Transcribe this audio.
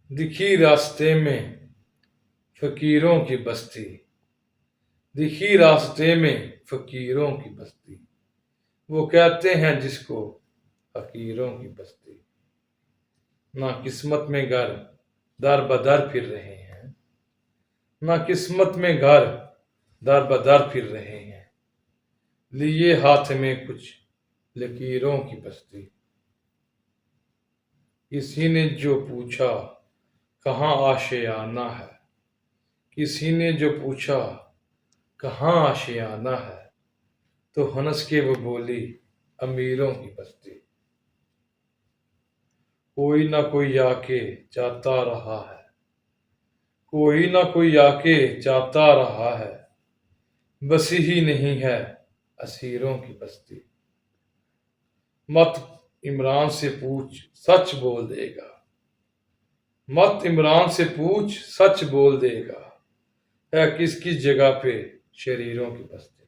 دکھی راستے میں فقیروں کی بستی، دکھی راستے میں فقیروں کی بستی، وہ کہتے ہیں جس کو فقیروں کی بستی۔ نہ قسمت میں گھر در بدر پھر رہے ہیں، نہ قسمت میں گھر در بدر پھر رہے ہیں، لیے ہاتھ میں کچھ لکیروں کی بستی۔ کسی نے جو پوچھا کہاں آشیانہ ہے، کسی نے جو پوچھا کہاں آشیانہ ہے، تو ہنس کے وہ بولی امیروں کی بستی۔ کوئی نہ کوئی آ کے جاتا رہا ہے، کوئی نہ کوئی آ کے جاتا رہا ہے، بسی ہی نہیں ہے اسیروں کی بستی۔ مت عمران سے پوچھ سچ بول دے گا، مت عمران سے پوچھ سچ بول دے گا، ہے کس کس جگہ پہ شریروں کی بستی۔